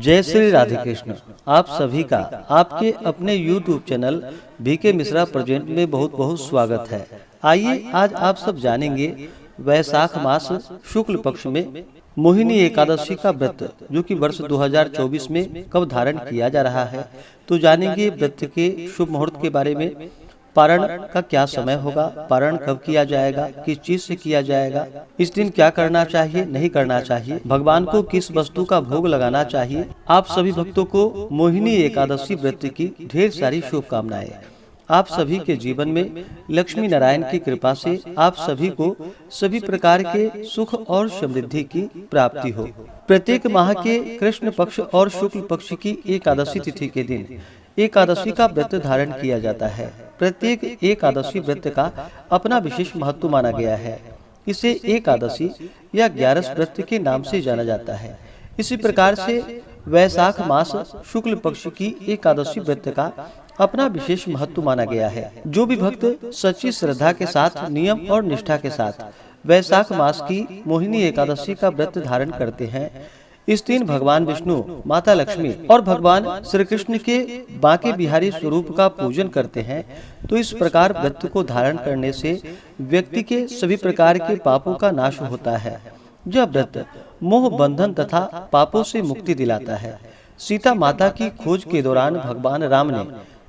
जय श्री राधे कृष्ण। आप सभी का आपके अपने YouTube channel BK Mishra present में बहुत बहुत स्वागत है। आइए आज आप सब जानेंगे वैशाख मास शुक्ल पक्ष में मोहिनी एकादशी का व्रत जो कि वर्ष 2024 में कब धारण किया जा रहा है। तो जानेंगे व्रत के शुभ मुहूर्त के बारे में, पारण का क्या समय होगा, पारण कब किया जाएगा, किस चीज से किया जाएगा, इस दिन क्या करना चाहिए नहीं करना चाहिए, भगवान को किस वस्तु का भोग लगाना चाहिए। आप सभी भक्तों को मोहिनी एकादशी व्रत की ढेर सारी शुभकामनाएं। आप सभी के जीवन में लक्ष्मी नारायण की कृपा से आप सभी को सभी प्रकार के सुख और समृद्धि की प्राप्ति हो। प्रत्येक माह के कृष्ण पक्ष और शुक्ल पक्ष की एकादशी तिथि के दिन एकादशी का व्रत धारण किया जाता है। प्रत्येक एकादशी व्रत का अपना विशेष महत्व माना गया है। इसे एकादशी या 11 व्रत के नाम से जाना जाता है। इसी प्रकार से वैशाख मास शुक्ल पक्ष की एकादशी व्रत का अपना विशेष महत्व माना गया है। जो भी भक्त सच्ची श्रद्धा के साथ, नियम और निष्ठा के साथ वैशाख मास की मोहिनी एकादशी का व्रत धारण करते हैं, इस दिन भगवान विष्णु, माता लक्ष्मी और भगवान श्री कृष्ण के बांके बिहारी स्वरूप का पूजन करते हैं। तो इस प्रकार व्रत को धारण करने से व्यक्ति के सभी प्रकार के पापों का नाश होता है। यह व्रत मोह बंधन तथा पापों से मुक्ति दिलाता है। सीता माता की खोज के दौरान भगवान राम ने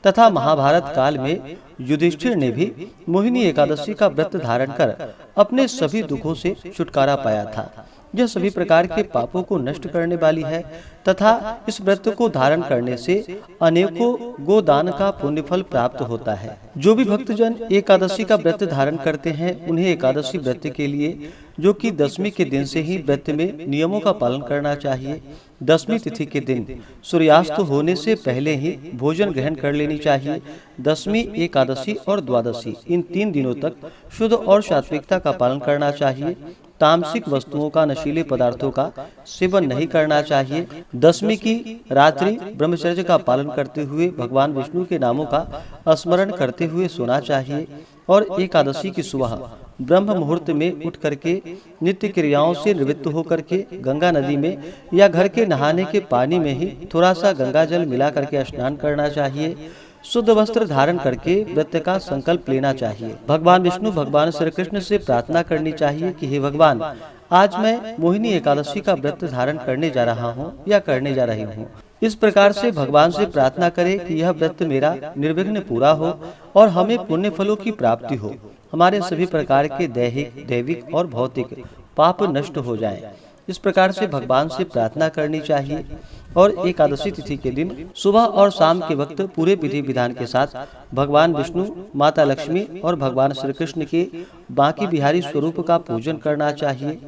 तथा महाभारत काल में युधिष्ठिर ने भी मोहिनी एकादशी का व्रत धारण कर अपने सभी दुखों से छुटकारा पाया था। यह सभी प्रकार के पापों को नष्ट करने वाली है तथा इस व्रत को धारण करने से अनेकों गोदान का पुण्य फल प्राप्त होता है। जो भी भक्तजन एकादशी का व्रत धारण करते हैं, उन्हें एकादशी व्रत के लिए जो कि दशमी के दिन से ही व्रत में नियमों का पालन करना चाहिए। दशमी तिथि के दिन सूर्यास्त होने से पहले ही भोजन ग्रहण कर लेनी चाहिए। दशमी, एकादशी और द्वादशी इन 3 दिनों तक शुद्ध और सात्विकता का पालन करना चाहिए। तामसिक वस्तुओं का, नशीले पदार्थों का सेवन नहीं करना चाहिए। दशमी की रात्रि ब्रह्मचर्य का पालन करते हुए भगवान विष्णु के नामों का स्मरण करते हुए सोना चाहिए। और एकादशी की सुबह ब्रह्म मुहूर्त में उठ करके नित्य क्रियाओं से निवृत्त होकर के गंगा नदी में या घर के नहाने के पानी में ही थोड़ा सा गंगा जल मिला करके स्नान करना चाहिए। शुद्ध वस्त्र धारण करके व्रत का संकल्प लेना चाहिए। भगवान विष्णु, भगवान श्री कृष्ण से प्रार्थना करनी चाहिए कि हे भगवान, आज मैं मोहिनी एकादशी का व्रत धारण करने जा रहा हूँ या करने जा रही हूँ। इस प्रकार से भगवान से प्रार्थना करें कि यह व्रत मेरा निर्विघ्न पूरा हो और हमें पुण्य फलों की प्राप्ति हो। हमारे सभी प्रकार के दैहिक, दैविक और भौतिक पाप नष्ट हो जाएं। इस प्रकार से भगवान से प्रार्थना करनी चाहिए। और एकादशी तिथि के दिन सुबह और शाम के वक्त पूरे विधि विधान के साथ भगवान विष्णु, माता लक्ष्मी और भगवान श्री कृष्ण के बांके बिहारी स्वरूप का पूजन करना चाहिए।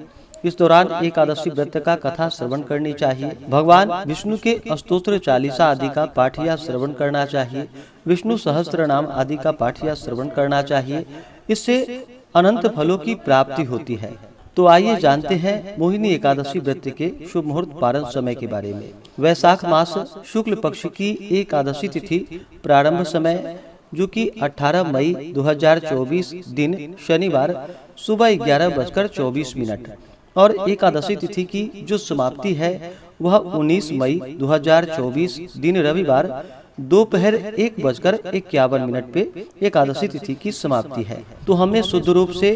इस दौरान एकादशी व्रत का कथा श्रवण करनी चाहिए। भगवान विष्णु के स्तोत्र, चालीसा आदि का पाठ या श्रवण करना चाहिए। विष्णु सहस्त्र नाम आदि का पाठ या श्रवण करना चाहिए। इससे अनंत फलों की प्राप्ति होती है। तो आइए जानते हैं मोहिनी एकादशी व्रत के शुभ मुहूर्त पारण समय के बारे में। वैशाख मास शुक्ल पक्ष की एकादशी तिथि प्रारंभ समय जो कि 18 मई 2024 दिन शनिवार सुबह 11:24 और एकादशी तिथि की जो समाप्ति है वह 19 मई 2024 दिन रविवार दोपहर 1:51 पे एकादशी तिथि की समाप्ति है। तो हमें शुद्ध रूप से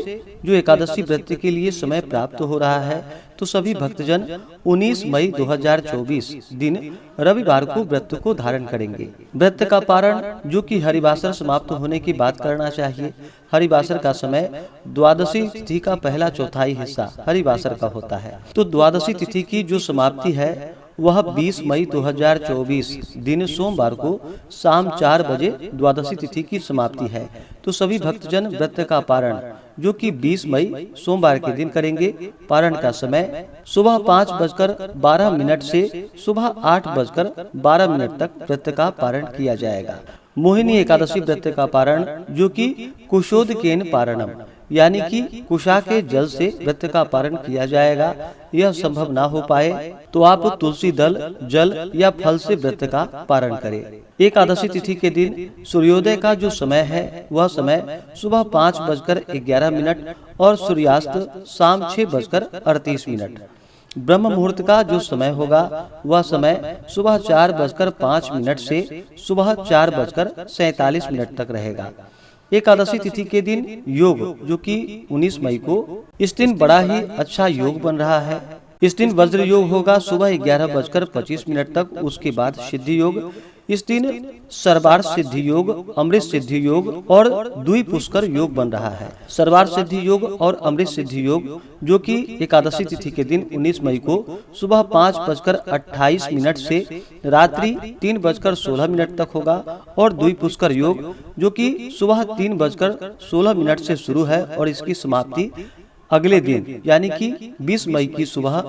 जो एकादशी व्रत के लिए समय प्राप्त हो रहा है, तो सभी भक्तजन 19 मई 2024 दिन रविवार को व्रत को धारण करेंगे। व्रत का पारण जो कि हरिवासर समाप्त होने की बात करना चाहिए। हरिवासर का समय द्वादशी तिथि का पहला चौथाई हिस्सा हरिवासर का होता है। तो द्वादशी तिथि की जो समाप्ति है वह 20 मई 2024 दिन सोमवार को शाम 4 बजे द्वादशी तिथि की समाप्ति है। तो सभी भक्तजन व्रत का पारण जो कि 20 मई सोमवार के दिन करेंगे। पारण का समय सुबह 5:12 से सुबह 8:12 तक व्रत का पारण किया जाएगा। मोहिनी एकादशी व्रत का पारण जो कि कुशोदकेन पारणम यानी कि कुशा के जल से व्रत का पारण किया जाएगा। यह संभव ना हो पाए तो आप तुलसी दल, जल या फल से व्रत का पारण करें। एकादशी तिथि के दिन सूर्योदय का जो समय है वह समय सुबह 5:11 और सूर्यास्त शाम 6:38। ब्रह्म मुहूर्त का जो समय होगा वह समय सुबह 4:05 से सुबह 4:47 तक रहेगा। एकादशी तिथि के दिन योग जो कि 19 मई को, इस दिन बड़ा ही अच्छा योग बन रहा है। इस दिन वज्र योग होगा सुबह 11:25 तक। उसके बाद सिद्धि योग, इस दिन सर्वार्थ सिद्धि योग, अमृत सिद्धि योग और द्वि पुष्कर योग बन रहा है। सर्वार्थ सिद्धि योग और अमृत सिद्धि योग जो कि एकादशी तिथि के दिन 19 मई को सुबह 5:28 से रात्रि 3:16 तक होगा। और द्वि पुष्कर योग जो कि सुबह 3:16 से शुरू है और इसकी समाप्ति अगले दिन यानी कि 20 मई की सुबह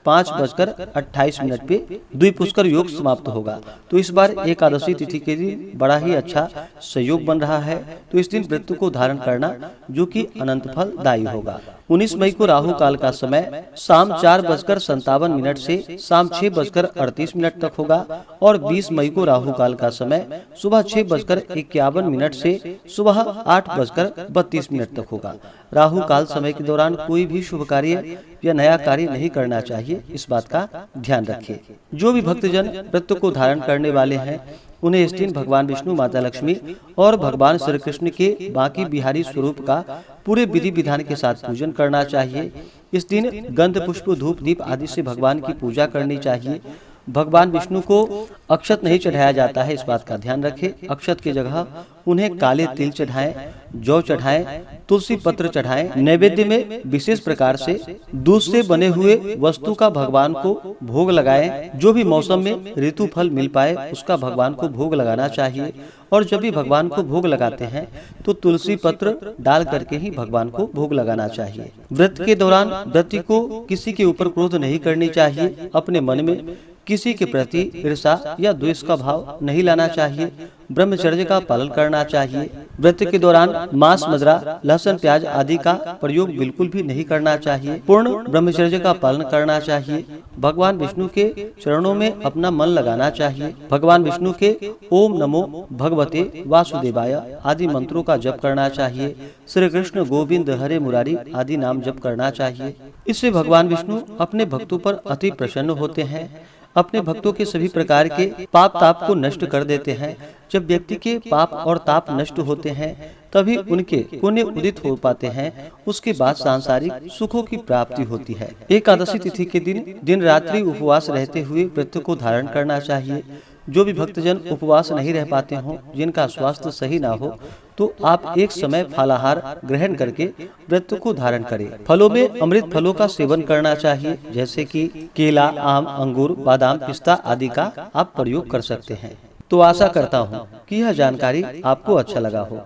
5:28 पे द्विपुष्कर योग समाप्त होगा। तो इस बार एकादशी तिथि के दिन बड़ा ही अच्छा संयोग बन रहा है। तो इस दिन व्रत को धारण करना जो कि अनंत फलदायी होगा। 19 मई को राहु काल का समय शाम 4:57 से शाम 6:38 तक होगा। और 20 मई को राहु काल का समय सुबह 6:51 से सुबह 8:32 तक होगा। राहु काल समय के दौरान कोई भी शुभ कार्य या नया कार्य नहीं करना चाहिए, इस बात का ध्यान रखिए। जो भी भक्तजन व्रत को धारण करने वाले हैं उन्हें इस दिन भगवान विष्णु, माता लक्ष्मी और भगवान श्री कृष्ण के बांकी बिहारी स्वरूप का पूरे विधि विधान के साथ पूजन करना चाहिए। इस दिन गंध, पुष्प, धूप, दीप आदि से भगवान की पूजा करनी चाहिए। भगवान विष्णु को अक्षत नहीं चढ़ाया जाता है, इस बात का ध्यान रखें। अक्षत की जगह उन्हें काले तिल चढ़ाएं, जौ चढ़ाएं, तुलसी पत्र चढ़ाएं। नैवेद्य में विशेष प्रकार से दूध से बने हुए वस्तु का भगवान को भोग लगाएं। जो भी मौसम में ऋतु फल मिल पाए उसका भगवान को भोग लगाना चाहिए। और जब भी भगवान को भोग लगाते हैं तो तुलसी पत्र डाल करके ही भगवान को भोग लगाना चाहिए। व्रत के दौरान व्रती को किसी के ऊपर क्रोध नहीं करनी चाहिए। अपने मन में किसी के प्रति ईर्ष्या या द्वेष का भाव नहीं लाना चाहिए। ब्रह्मचर्य का पालन करना चाहिए। व्रत के दौरान मांस, मदिरा, लहसुन, प्याज आदि का प्रयोग बिल्कुल भी नहीं करना चाहिए। पूर्ण ब्रह्मचर्य का पालन करना चाहिए। भगवान विष्णु के चरणों में अपना मन लगाना चाहिए। भगवान विष्णु के ओम नमो भगवते वासुदेवाय आदि मंत्रों का जप करना चाहिए। श्री कृष्ण गोविंद हरे मुरारी आदि नाम जप करना चाहिए। इससे भगवान विष्णु अपने भक्तों पर अति प्रसन्न होते हैं। अपने भक्तों के सभी प्रकार के पाप ताप को नष्ट कर देते हैं। जब व्यक्ति के पाप और ताप नष्ट होते हैं तभी उनके पुण्य उदित हो पाते हैं। उसके बाद सांसारिक सुखों की प्राप्ति होती है। एकादशी तिथि के दिन रात्रि उपवास रहते हुए व्रत को धारण करना चाहिए। जो भी भक्तजन उपवास नहीं रह पाते हों, जिनका स्वास्थ्य सही ना हो, तो आप एक समय फलाहार ग्रहण करके व्रत को धारण करें। फलों में अमृत फलों का सेवन करना चाहिए, जैसे कि केला, आम, अंगूर, बादाम, पिस्ता आदि का आप प्रयोग कर सकते हैं। तो आशा करता हूँ कि यह जानकारी आपको अच्छा लगा हो।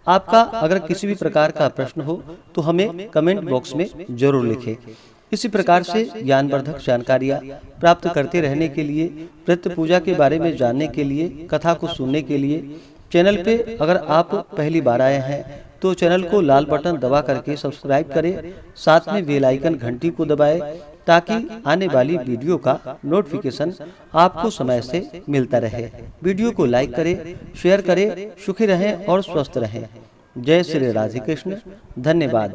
आपका अगर किसी भी प्रकार का प्रश्न हो तो हमें कमेंट बॉक्स में जरूर लिखें। इसी प्रकार से ज्ञानवर्धक जानकारियाँ प्राप्त करते रहने के लिए, व्रत पूजा के बारे में जानने के लिए, कथा को सुनने के लिए चैनल पे अगर आप पहली बार आए हैं तो चैनल को लाल बटन दबा करके सब्सक्राइब करें। साथ में बेल आइकन घंटी को दबाएं ताकि आने वाली वीडियो का नोटिफिकेशन आपको समय से मिलता रहे। वीडियो को लाइक करें, शेयर करें। सुखी रहें और स्वस्थ रहें। जय श्री राधे कृष्ण। धन्यवाद।